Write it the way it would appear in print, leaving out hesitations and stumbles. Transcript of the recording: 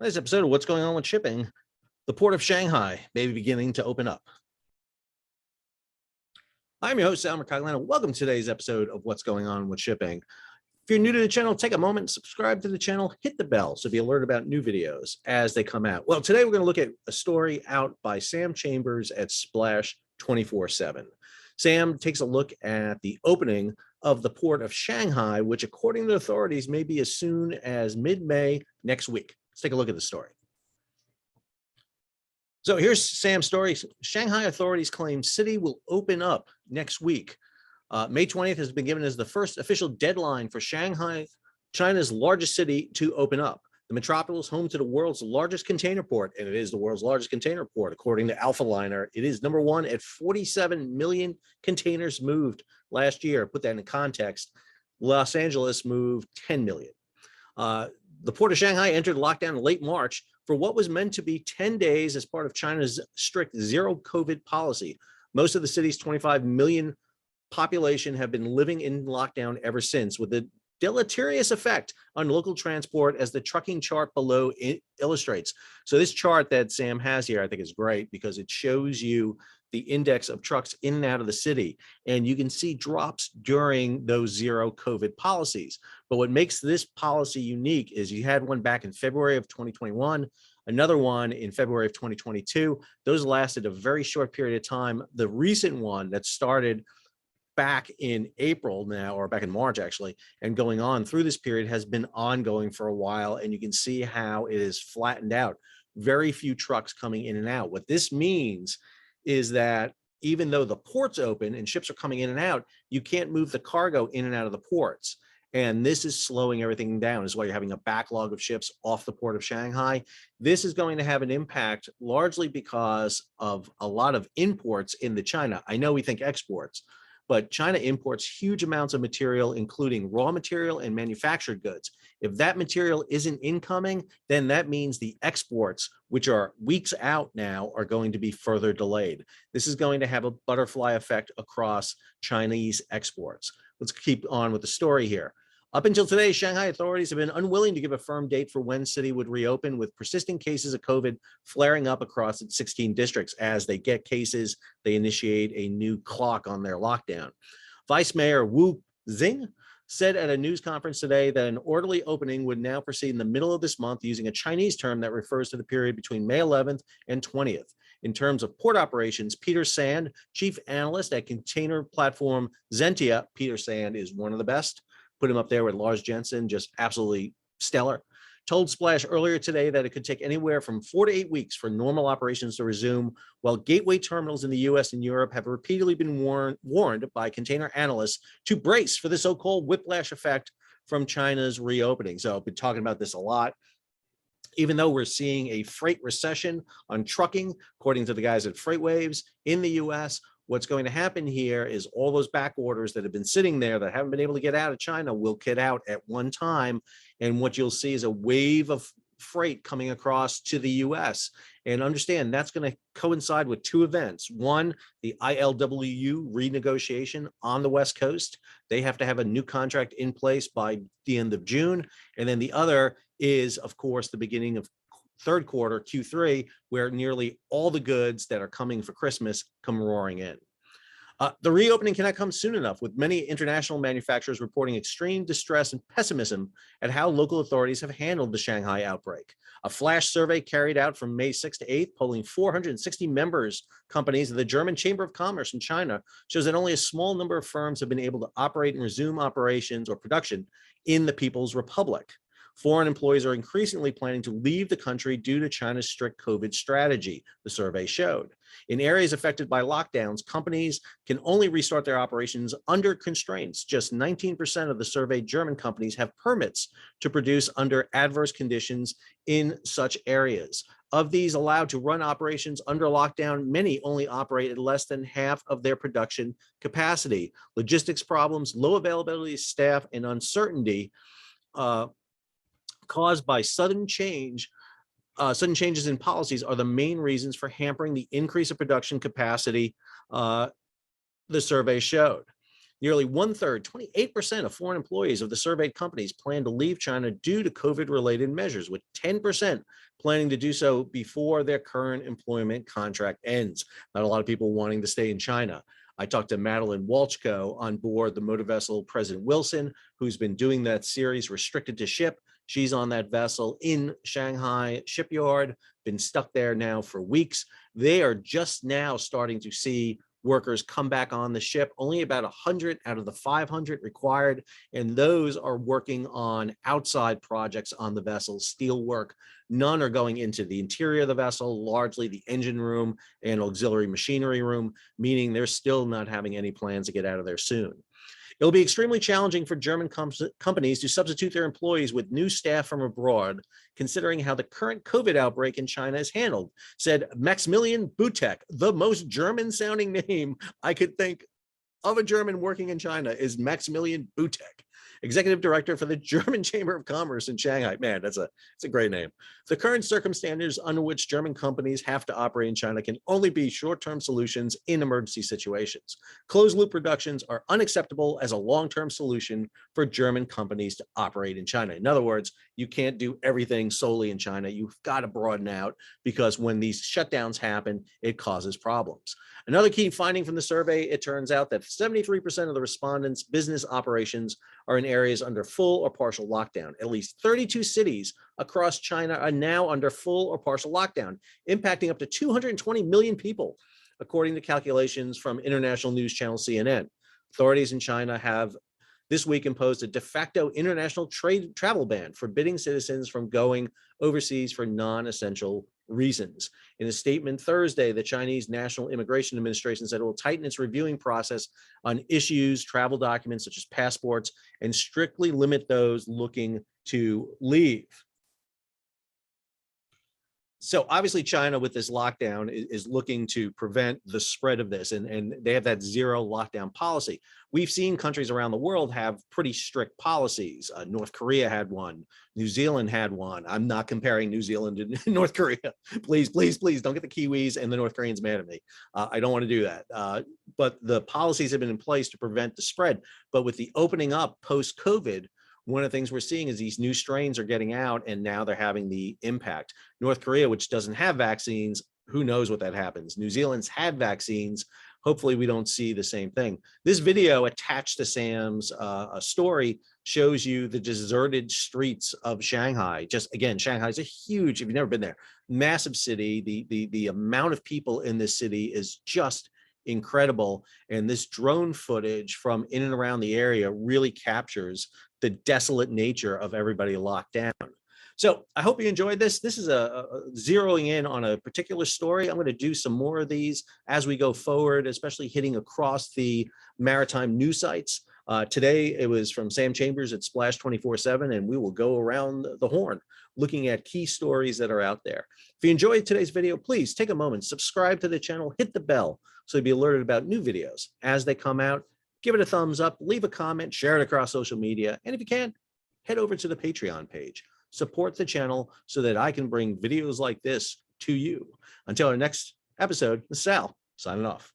Today's episode of What's Going On with Shipping. The port of Shanghai may be beginning to open up. I'm your host, Sal Mercoglano. Welcome to today's episode of What's Going On with Shipping. If you're new to the channel, take a moment, subscribe to the channel, hit the bell so be alerted about new videos as they come out. Well, today we're going to look at a story out by Sam Chambers at Splash 24/7. Sam takes a look at the opening of the port of Shanghai, which according to authorities may be as soon as mid-May next week. Let's take a look at the story. So here's Sam's story. Shanghai authorities claim city will open up next week. May 20th has been given as the first official deadline for Shanghai, China's largest city, to open up. The metropolis, home to the world's largest container port, and it is the world's largest container port, according to Alphaliner. It is number one at 47 million containers moved last year. Put that in context. Los Angeles moved 10 million. The port of Shanghai entered lockdown in late March for what was meant to be 10 days as part of China's strict zero COVID policy. Most of the city's 25 million population have been living in lockdown ever since, with a deleterious effect on local transport, as the trucking chart below illustrates. So this chart that Sam has here, I think, is great because it shows you the index of trucks in and out of the city, and you can see drops during those zero COVID policies. But what makes this policy unique is you had one back in February of 2021, another one in February of 2022. Those lasted a very short period of time. The recent one that started back in April now, or back in March actually, and going on through this period has been ongoing for a while, and you can see how it is flattened out. Very few trucks coming in and out. What this means is that even though the port's open and ships are coming in and out, you can't move the cargo in and out of the ports. And this is slowing everything down. This is why you're having a backlog of ships off the port of Shanghai. This is going to have an impact largely because of a lot of imports into China. I know we think exports, but China imports huge amounts of material, including raw material and manufactured goods. If that material isn't incoming, then that means the exports, which are weeks out now, are going to be further delayed. This is going to have a butterfly effect across Chinese exports. Let's keep on with the story here. Up until today, Shanghai authorities have been unwilling to give a firm date for when city would reopen, with persisting cases of COVID flaring up across its 16 districts. As they get cases, they initiate a new clock on their lockdown. Vice Mayor Wu Xing said at a news conference today that an orderly opening would now proceed in the middle of this month, using a Chinese term that refers to the period between May 11th and 20th. In terms of port operations, Peter Sand, chief analyst at container platform Zentia, Peter Sand is one of the best, put him up there with Lars Jensen, just absolutely stellar, told Splash earlier today that it could take anywhere from 4 to 8 weeks for normal operations to resume, while gateway terminals in the US and Europe have repeatedly been warned by container analysts to brace for the so-called whiplash effect from China's reopening. So I've been talking about this a lot. Even though we're seeing a freight recession on trucking, according to the guys at FreightWaves in the US, what's going to happen here is all those back orders that have been sitting there that haven't been able to get out of China will get out at one time. And what you'll see is a wave of freight coming across to the US. And understand that's going to coincide with two events. One, the ILWU renegotiation on the West Coast. They have to have a new contract in place by the end of June. And then the other is, of course, the beginning of third quarter, Q3, where nearly all the goods that are coming for Christmas come roaring in. The reopening cannot come soon enough, with many international manufacturers reporting extreme distress and pessimism at how local authorities have handled the Shanghai outbreak. A flash survey carried out from May 6th to 8th, polling 460 members companies of the German Chamber of Commerce in China, shows that only a small number of firms have been able to operate and resume operations or production in the People's Republic. Foreign employees are increasingly planning to leave the country due to China's strict COVID strategy, the survey showed. In areas affected by lockdowns, companies can only restart their operations under constraints. Just 19% of the surveyed German companies have permits to produce under adverse conditions in such areas. Of these allowed to run operations under lockdown, many only operate at less than half of their production capacity. Logistics problems, low availability of staff, and uncertainty caused by sudden changes in policies are the main reasons for hampering the increase of production capacity, the survey showed. Nearly one-third, 28% of foreign employees of the surveyed companies plan to leave China due to COVID-related measures, with 10% planning to do so before their current employment contract ends. Not a lot of people wanting to stay in China. I talked to Madeline Walchko on board the motor vessel President Wilson, who's been doing that series Restricted to Ship. She's on that vessel in Shanghai shipyard, been stuck there now for weeks. They are just now starting to see workers come back on the ship. Only about 100 out of the 500 required, and those are working on outside projects on the vessel, steel work. None are going into the interior of the vessel, largely the engine room and auxiliary machinery room, meaning they're still not having any plans to get out of there soon. It'll be extremely challenging for German companies to substitute their employees with new staff from abroad, considering how the current COVID outbreak in China is handled, said Maximilian Butek. The most German-sounding name I could think of a German working in China is Maximilian Butek, executive director for the German Chamber of Commerce in Shanghai. Man, it's a great name. The current circumstances under which German companies have to operate in China can only be short-term solutions in emergency situations. Closed-loop productions are unacceptable as a long-term solution for German companies to operate in China. In other words, you can't do everything solely in China. You've got to broaden out, because when these shutdowns happen, it causes problems. Another key finding from the survey, it turns out that 73% of the respondents' business operations are in areas under full or partial lockdown. At least 32 cities across China are now under full or partial lockdown, impacting up to 220 million people, according to calculations from international news channel CNN. Authorities in China have this week imposed a de facto international travel ban, forbidding citizens from going overseas for non-essential reasons. In a statement Thursday, the Chinese National Immigration Administration said it will tighten its reviewing process on issues, travel documents such as passports, and strictly limit those looking to leave. So obviously China, with this lockdown, is looking to prevent the spread of this, and they have that zero lockdown policy. We've seen countries around the world have pretty strict policies. North Korea had one. New Zealand had one. I'm not comparing New Zealand to North Korea. Please, please, please don't get the Kiwis and the North Koreans mad at me. I don't want to do that. But the policies have been in place to prevent the spread. But with the opening up post-COVID, one of the things we're seeing is these new strains are getting out, and now they're having the impact. North Korea, which doesn't have vaccines, who knows what that happens. New Zealand's had vaccines. Hopefully we don't see the same thing. This video attached to Sam's story shows you the deserted streets of Shanghai. Just again, Shanghai is a huge, if you've never been there, massive city. The amount of people in this city is just incredible. And this drone footage from in and around the area really captures the desolate nature of everybody locked down. So I hope you enjoyed this. This is a zeroing in on a particular story. I'm going to do some more of these as we go forward, especially hitting across the maritime news sites. Today, it was from Sam Chambers at Splash 24/7, and we will go around the horn looking at key stories that are out there. If you enjoyed today's video, please take a moment, subscribe to the channel, hit the bell so you'll be alerted about new videos as they come out. Give it a thumbs up, leave a comment, share it across social media, and if you can, head over to the Patreon page. Support the channel so that I can bring videos like this to you. Until our next episode, this is Sal, signing off.